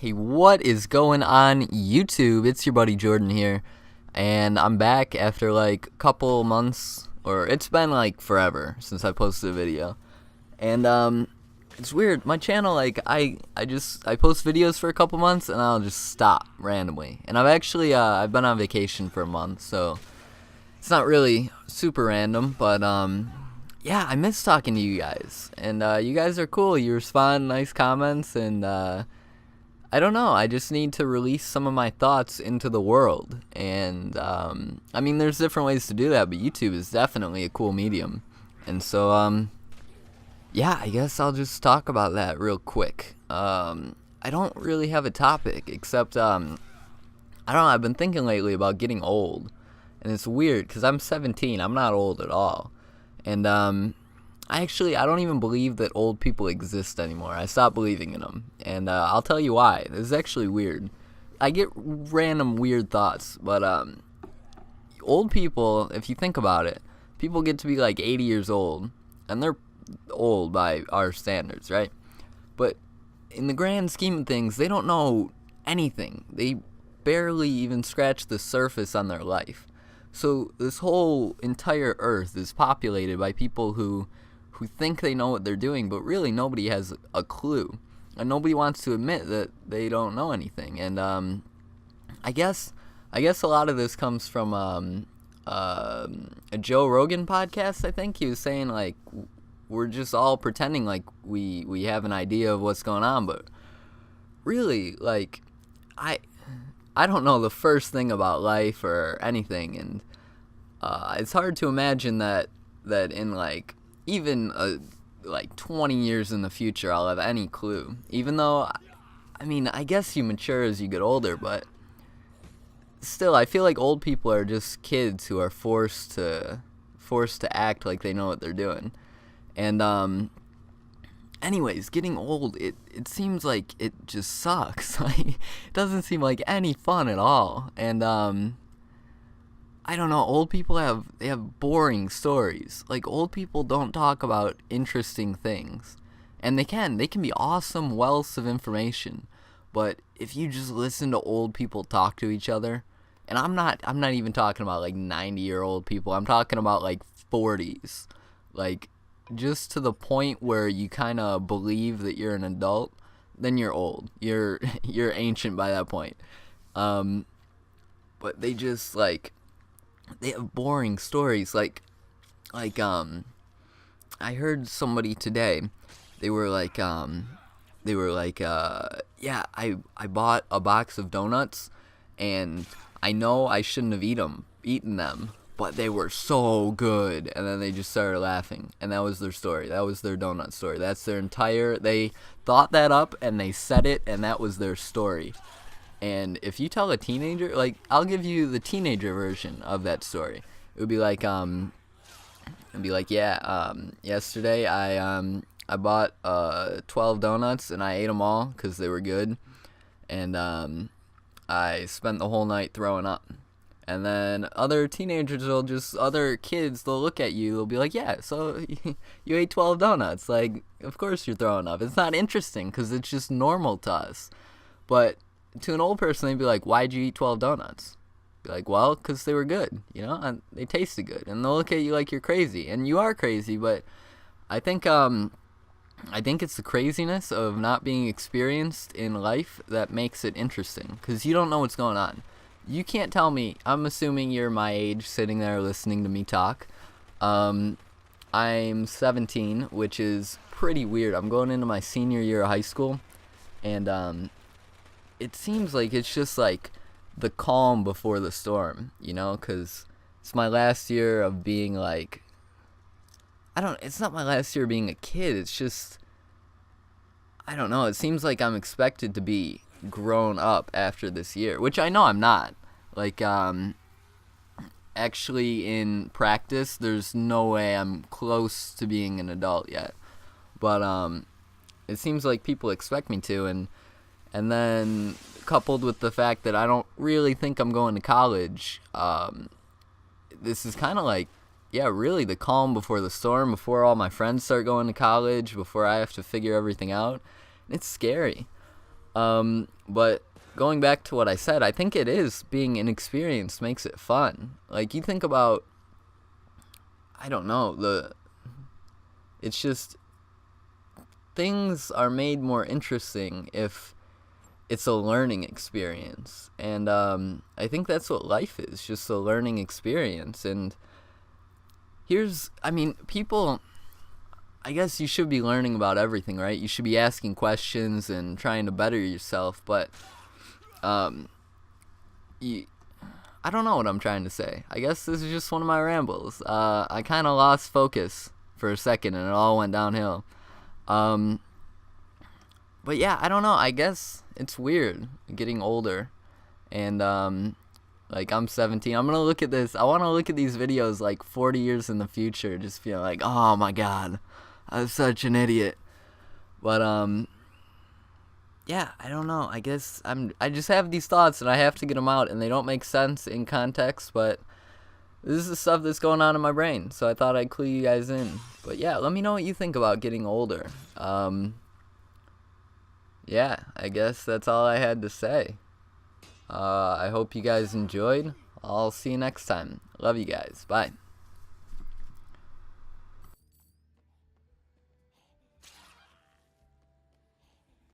Hey, what is going on YouTube? It's your buddy Jordan here, and I'm back after like a couple months, or it's been like forever since I posted a video. And it's weird. My channel, like I post videos for a couple months and I'll just stop randomly. And I've been on vacation for a month, so it's not really super random, but yeah, I miss talking to you guys. And you guys are cool. You respond, nice comments, and I don't know, I just need to release some of my thoughts into the world. And I mean, there's different ways to do that, but YouTube is definitely a cool medium. And so yeah, I guess I'll just talk about that real quick. I don't really have a topic except I don't know, I've been thinking lately about getting old. And it's weird cuz I'm 17. I'm not old at all. And I don't even believe that old people exist anymore. I stopped believing in them. And I'll tell you why. This is actually weird. I get random weird thoughts, but old people, if you think about it, people get to be like 80 years old, and they're old by our standards, right? But in the grand scheme of things, they don't know anything. They barely even scratch the surface on their life. So this whole entire earth is populated by people who think they know what they're doing, but really nobody has a clue. And nobody wants to admit that they don't know anything. And I guess a lot of this comes from a Joe Rogan podcast, I think. He was saying, like, we're just all pretending like we have an idea of what's going on, but really, like, I don't know the first thing about life or anything, and it's hard to imagine that in like even like 20 years in the future I'll have any clue. Even though, I mean, I guess you mature as you get older, but still, I feel like old people are just kids who are forced to act like they know what they're doing. And anyways, getting old, it seems like it just sucks. Like, it doesn't seem like any fun at all. And I don't know, old people have boring stories. Like, old people don't talk about interesting things. And they can be awesome wealths of information. But if you just listen to old people talk to each other, and I'm not even talking about like 90-year-old people. I'm talking about like 40s. Like, just to the point where you kind of believe that you're an adult, then you're old. You're ancient by that point. But they just, like, they have boring stories. Like I heard somebody today. They were like, yeah, I bought a box of donuts, and I know I shouldn't have eaten them, but they were so good. And then they just started laughing, and that was their story. That was their donut story. That's their entire, they thought that up and they said it, and that was their story. And if you tell a teenager, like, I'll give you the teenager version of that story. It would be like, yeah, yesterday I bought 12 donuts and I ate them all because they were good. And I spent the whole night throwing up. And then other teenagers other kids, they'll look at you, they'll be like, yeah, so you ate 12 donuts. Like, of course you're throwing up. It's not interesting because it's just normal to us. But to an old person, they'd be like, why'd you eat 12 donuts? Be like, well, because they were good, you know, and they tasted good. And they'll look at you like you're crazy. And you are crazy, but I think it's the craziness of not being experienced in life that makes it interesting, because you don't know what's going on. You can't tell me. I'm assuming you're my age, sitting there listening to me talk. I'm 17, which is pretty weird. I'm going into my senior year of high school, and it seems like it's just like the calm before the storm, you know, because it's my last year of being like, it's not my last year of being a kid. It's just, I don't know. It seems like I'm expected to be grown up after this year, which I know I'm not. Like, actually in practice, there's no way I'm close to being an adult yet. But it seems like people expect me to, and then coupled with the fact that I don't really think I'm going to college, this is kind of like, yeah, really the calm before the storm, before all my friends start going to college, before I have to figure everything out. It's scary. But going back to what I said, I think it is being inexperienced makes it fun. Like, you think about, I don't know, it's just, things are made more interesting if it's a learning experience. And I think that's what life is, just a learning experience. And people, I guess you should be learning about everything, right? You should be asking questions and trying to better yourself, but I don't know what I'm trying to say. I guess this is just one of my rambles. I kind of lost focus for a second and it all went downhill. But yeah, I don't know. I guess it's weird getting older. And like, I'm 17. I'm going to look at this. I want to look at these videos like 40 years in the future, just feel like, oh my God, I was such an idiot. But yeah, I don't know. I guess I just have these thoughts and I have to get them out, and they don't make sense in context, but this is the stuff that's going on in my brain, so I thought I'd clue you guys in. But yeah, let me know what you think about getting older. Yeah, I guess that's all I had to say. I hope you guys enjoyed. I'll see you next time. Love you guys. Bye.